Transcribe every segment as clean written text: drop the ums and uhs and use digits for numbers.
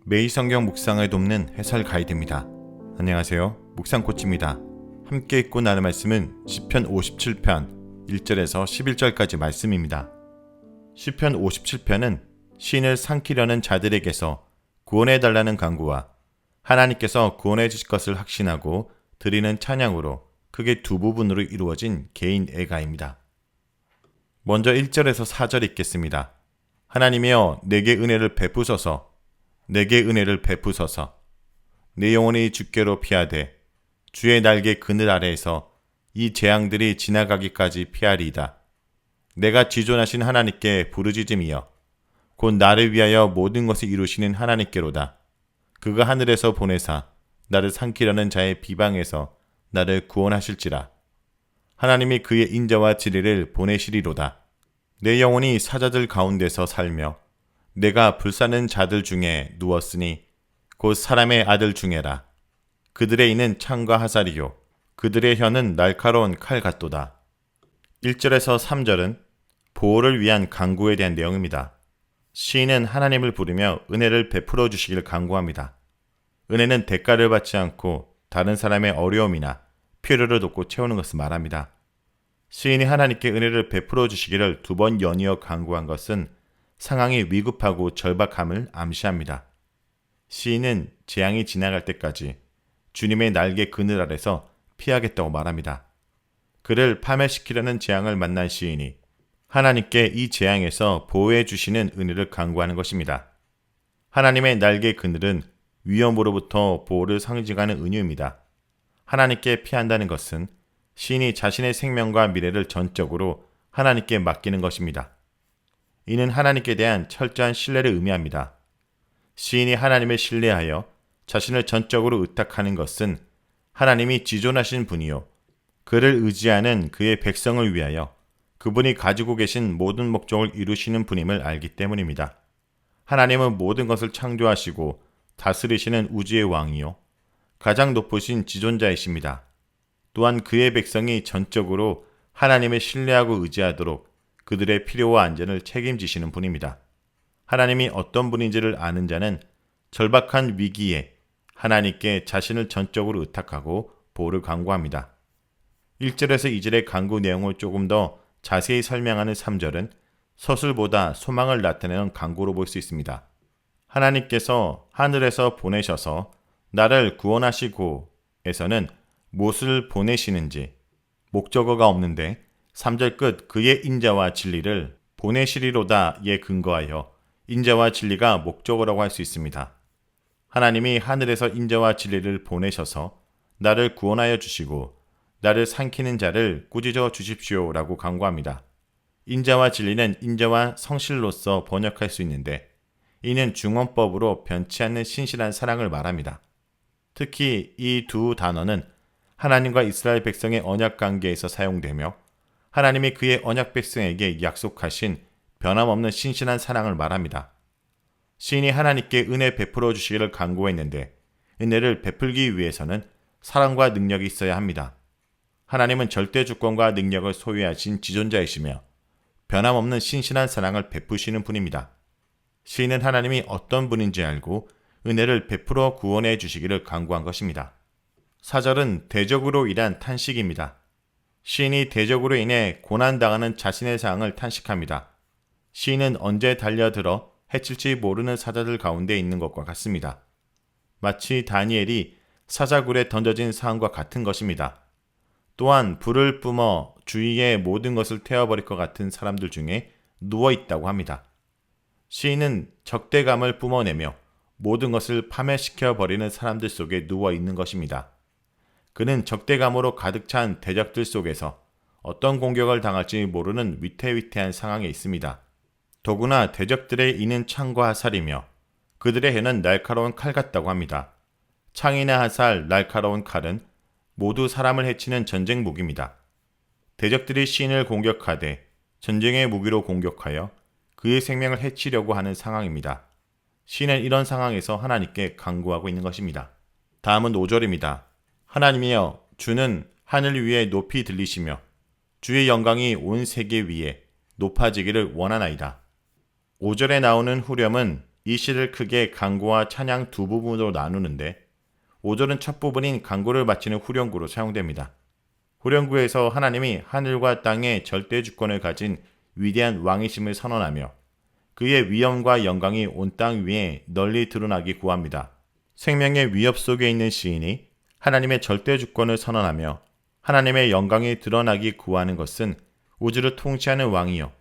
매일 성경 묵상을 돕는 해설 가이드입니다. 안녕하세요. 묵상코치입니다. 함께 읽고 나눌 말씀은 시편 57편 1절에서 11절까지 말씀입니다. 시편 57편은 시인을 삼키려는 자들에게서 구원해달라는 간구와 하나님께서 구원해 주실 것을 확신하고 드리는 찬양으로 크게 두 부분으로 이루어진 개인 애가입니다. 먼저 1절에서 4절 읽겠습니다. 하나님이여 내게 은혜를 베푸소서, 내게 은혜를 베푸소서. 내 영혼이 주께로 피하되 주의 날개 그늘 아래에서 이 재앙들이 지나가기까지 피하리이다. 내가 지존하신 하나님께 부르짖음이여 곧 나를 위하여 모든 것을 이루시는 하나님께로다. 그가 하늘에서 보내사 나를 삼키려는 자의 비방에서 나를 구원하실지라. 하나님이 그의 인자와 진리를 보내시리로다. 내 영혼이 사자들 가운데서 살며 내가 불사는 자들 중에 누웠으니 곧 사람의 아들 중에라. 그들의 이는 창과 화살이요 그들의 혀는 날카로운 칼 같도다. 1절에서 3절은 보호를 위한 간구에 대한 내용입니다. 시인은 하나님을 부르며 은혜를 베풀어 주시길 간구합니다. 은혜는 대가를 받지 않고 다른 사람의 어려움이나 필요를 돕고 채우는 것을 말합니다. 시인이 하나님께 은혜를 베풀어 주시기를 두 번 연이어 간구한 것은 상황이 위급하고 절박함을 암시합니다. 시인은 재앙이 지나갈 때까지 주님의 날개 그늘 아래서 피하겠다고 말합니다. 그를 파멸시키려는 재앙을 만난 시인이 하나님께 이 재앙에서 보호해 주시는 은혜를 간구하는 것입니다. 하나님의 날개 그늘은 위험으로부터 보호를 상징하는 은유입니다. 하나님께 피한다는 것은 시인이 자신의 생명과 미래를 전적으로 하나님께 맡기는 것입니다. 이는 하나님께 대한 철저한 신뢰를 의미합니다. 시인이 하나님을 신뢰하여 자신을 전적으로 의탁하는 것은 하나님이 지존하신 분이요 그를 의지하는 그의 백성을 위하여 그분이 가지고 계신 모든 목적을 이루시는 분임을 알기 때문입니다. 하나님은 모든 것을 창조하시고 다스리시는 우주의 왕이요 가장 높으신 지존자이십니다. 또한 그의 백성이 전적으로 하나님을 신뢰하고 의지하도록 그들의 필요와 안전을 책임지시는 분입니다. 하나님이 어떤 분인지를 아는 자는 절박한 위기에 하나님께 자신을 전적으로 의탁하고 보호를 간구합니다. 1절에서 2절의 간구 내용을 조금 더 자세히 설명하는 3절은 서술보다 소망을 나타내는 간구로 볼 수 있습니다. 하나님께서 하늘에서 보내셔서 나를 구원하시고 에서는 무엇을 보내시는지 목적어가 없는데 3절 끝 그의 인자와 진리를 보내시리로다에 근거하여 인자와 진리가 목적어라고 할 수 있습니다. 하나님이 하늘에서 인자와 진리를 보내셔서 나를 구원하여 주시고 나를 삼키는 자를 꾸짖어 주십시오라고 간구합니다. 인자와 진리는 인자와 성실로서 번역할 수 있는데 이는 중원법으로 변치 않는 신실한 사랑을 말합니다. 특히 이 두 단어는 하나님과 이스라엘 백성의 언약 관계에서 사용되며 하나님이 그의 언약 백성에게 약속하신 변함없는 신실한 사랑을 말합니다. 시인이 하나님께 은혜 베풀어 주시기를 간구했는데 은혜를 베풀기 위해서는 사랑과 능력이 있어야 합니다. 하나님은 절대 주권과 능력을 소유하신 지존자이시며 변함없는 신실한 사랑을 베푸시는 분입니다. 시인은 하나님이 어떤 분인지 알고 은혜를 베풀어 구원해 주시기를 간구한 것입니다. 4절은 대적으로 인한 탄식입니다. 시인이 대적으로 인해 고난당하는 자신의 상황을 탄식합니다. 시인은 언제 달려들어 해칠지 모르는 사자들 가운데 있는 것과 같습니다. 마치 다니엘이 사자굴에 던져진 상황과 같은 것입니다. 또한 불을 뿜어 주위의 모든 것을 태워버릴 것 같은 사람들 중에 누워있다고 합니다. 시인은 적대감을 뿜어내며 모든 것을 파멸시켜버리는 사람들 속에 누워있는 것입니다. 그는 적대감으로 가득 찬 대적들 속에서 어떤 공격을 당할지 모르는 위태위태한 상황에 있습니다. 더구나 대적들의 이는 창과 화살이며 그들의 해는 날카로운 칼 같다고 합니다. 창이나 화살, 날카로운 칼은 모두 사람을 해치는 전쟁 무기입니다. 대적들이 시인을 공격하되 전쟁의 무기로 공격하여 그의 생명을 해치려고 하는 상황입니다. 시인은 이런 상황에서 하나님께 간구하고 있는 것입니다. 다음은 5절입니다. 하나님이여 주는 하늘 위에 높이 들리시며 주의 영광이 온 세계 위에 높아지기를 원하나이다. 5절에 나오는 후렴은 이 시를 크게 간구와 찬양 두 부분으로 나누는데 5절은 첫 부분인 간구를 바치는 후렴구로 사용됩니다. 후렴구에서 하나님이 하늘과 땅의 절대 주권을 가진 위대한 왕이심을 선언하며 그의 위엄과 영광이 온 땅 위에 널리 드러나기 구합니다. 생명의 위협 속에 있는 시인이 하나님의 절대 주권을 선언하며 하나님의 영광이 드러나기 구하는 것은 우주를 통치하는 왕이요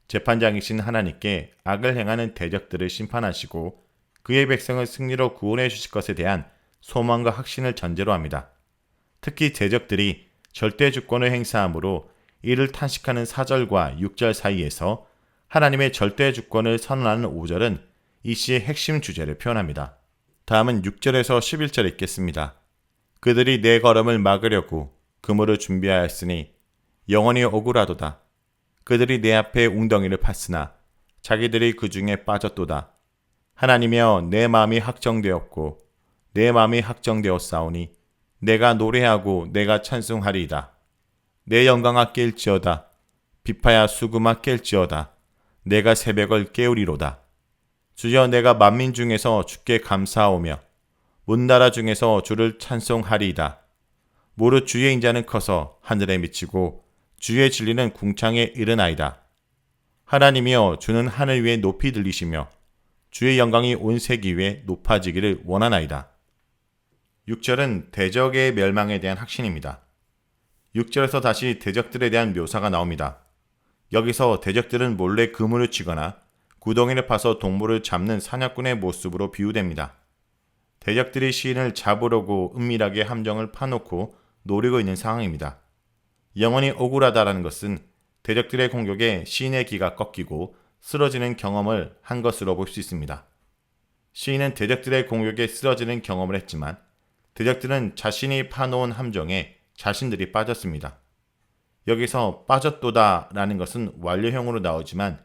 재판장이신 하나님께 악을 행하는 대적들을 심판하시고 그의 백성을 승리로 구원해 주실 것에 대한 소망과 확신을 전제로 합니다. 특히 대적들이 절대 주권을 행사하므로 이를 탄식하는 4절과 6절 사이에서 하나님의 절대 주권을 선언하는 5절은 이 시의 핵심 주제를 표현합니다. 다음은 6절에서 11절 읽겠습니다. 그들이 내 걸음을 막으려고 그물을 준비하였으니 영원히 억울하도다. 그들이 내 앞에 웅덩이를 팠으나 자기들이 그 중에 빠졌도다. 하나님이여 내 마음이 확정되었고 내 마음이 확정되었사오니 내가 노래하고 내가 찬송하리이다. 내 영광아 깰지어다. 비파야 수금아 깰지어다. 내가 새벽을 깨우리로다. 주여 내가 만민 중에서 주께 감사하오며 문나라 중에서 주를 찬송하리이다. 무릇 주의 인자는 커서 하늘에 미치고 주의 진리는 궁창에 이르나이다. 하나님이여 주는 하늘 위에 높이 들리시며 주의 영광이 온 세기 위에 높아지기를 원하나이다. 6절은 대적의 멸망에 대한 확신입니다. 6절에서 다시 대적들에 대한 묘사가 나옵니다. 여기서 대적들은 몰래 그물을 치거나 구덩이를 파서 동물을 잡는 사냥꾼의 모습으로 비유됩니다. 대적들이 시인을 잡으려고 은밀하게 함정을 파놓고 노리고 있는 상황입니다. 영원히 억울하다라는 것은 대적들의 공격에 시인의 기가 꺾이고 쓰러지는 경험을 한 것으로 볼 수 있습니다. 시인은 대적들의 공격에 쓰러지는 경험을 했지만 대적들은 자신이 파놓은 함정에 자신들이 빠졌습니다. 여기서 빠졌도다 라는 것은 완료형으로 나오지만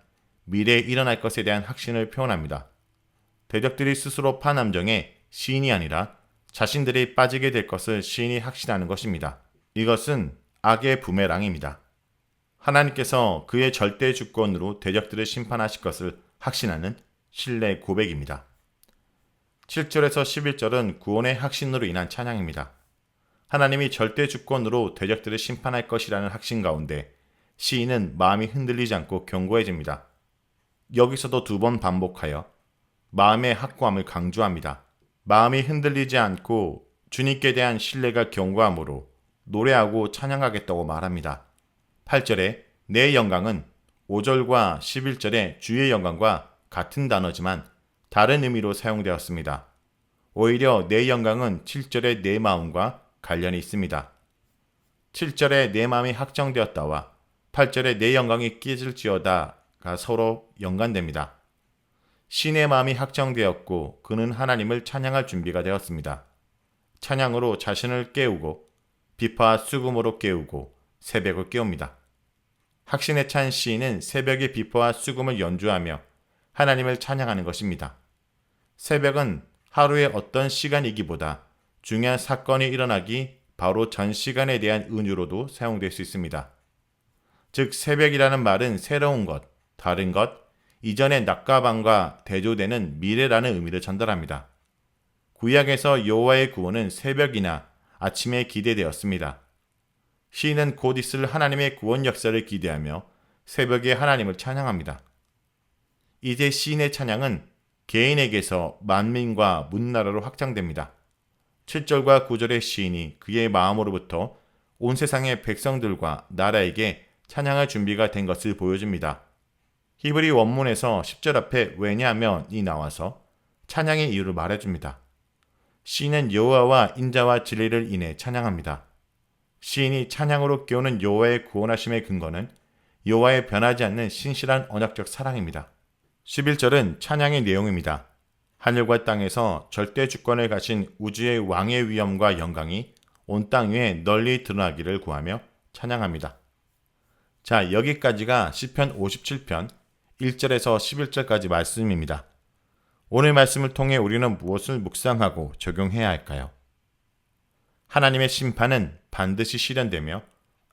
미래에 일어날 것에 대한 확신을 표현합니다. 대적들이 스스로 판 함정에 시인이 아니라 자신들이 빠지게 될 것을 시인이 확신하는 것입니다. 이것은 악의 부메랑입니다. 하나님께서 그의 절대 주권으로 대적들을 심판하실 것을 확신하는 신뢰 고백입니다. 7절에서 11절은 구원의 확신으로 인한 찬양입니다. 하나님이 절대 주권으로 대적들을 심판할 것이라는 확신 가운데 시인은 마음이 흔들리지 않고 견고해집니다. 여기서도 2번 반복하여 마음의 확고함을 강조합니다. 마음이 흔들리지 않고 주님께 대한 신뢰가 견고함으로 노래하고 찬양하겠다고 말합니다. 8절에 내 영광은 5절과 11절의 주의 영광과 같은 단어지만 다른 의미로 사용되었습니다. 오히려 내 영광은 7절의 내 마음과 관련이 있습니다. 7절에 내 마음이 확정되었다와 8절에 내 영광이 깨질지어다가 서로 연관됩니다. 신의 마음이 확정되었고 그는 하나님을 찬양할 준비가 되었습니다. 찬양으로 자신을 깨우고 비파와 수금으로 깨우고 새벽을 깨웁니다. 확신에 찬 시인은 새벽의 비파와 수금을 연주하며 하나님을 찬양하는 것입니다. 새벽은 하루의 어떤 시간이기보다 중요한 사건이 일어나기 바로 전 시간에 대한 은유로도 사용될 수 있습니다. 즉 새벽이라는 말은 새로운 것, 다른 것, 이전의 낮과 밤과 대조되는 미래라는 의미를 전달합니다. 구약에서 여호와의 구원은 새벽이나 아침에 기대되었습니다. 시인은 곧 있을 하나님의 구원 역사를 기대하며 새벽에 하나님을 찬양합니다. 이제 시인의 찬양은 개인에게서 만민과 문나라로 확장됩니다. 7절과 9절의 시인이 그의 마음으로부터 온 세상의 백성들과 나라에게 찬양할 준비가 된 것을 보여줍니다. 히브리 원문에서 10절 앞에 왜냐하면이 나와서 찬양의 이유를 말해줍니다. 시인은 여호와와 인자와 진리를 인해 찬양합니다. 시인이 찬양으로 깨우는 여호와의 구원하심의 근거는 여호와의 변하지 않는 신실한 언약적 사랑입니다. 11절은 찬양의 내용입니다. 하늘과 땅에서 절대 주권을 가진 우주의 왕의 위엄과 영광이 온 땅 위에 널리 드러나기를 구하며 찬양합니다. 자, 여기까지가 시편 57편 1절에서 11절까지 말씀입니다. 오늘 말씀을 통해 우리는 무엇을 묵상하고 적용해야 할까요? 하나님의 심판은 반드시 실현되며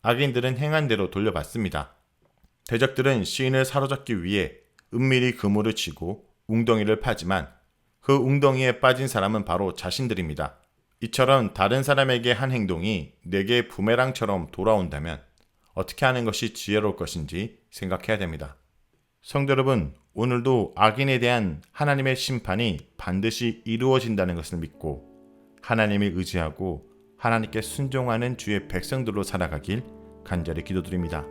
악인들은 행한 대로 돌려받습니다. 대적들은 시인을 사로잡기 위해 은밀히 그물을 치고 웅덩이를 파지만 그 웅덩이에 빠진 사람은 바로 자신들입니다. 이처럼 다른 사람에게 한 행동이 내게 부메랑처럼 돌아온다면 어떻게 하는 것이 지혜로울 것인지 생각해야 됩니다. 성도 여러분, 오늘도 악인에 대한 하나님의 심판이 반드시 이루어진다는 것을 믿고 하나님을 의지하고 하나님께 순종하는 주의 백성들로 살아가길 간절히 기도드립니다.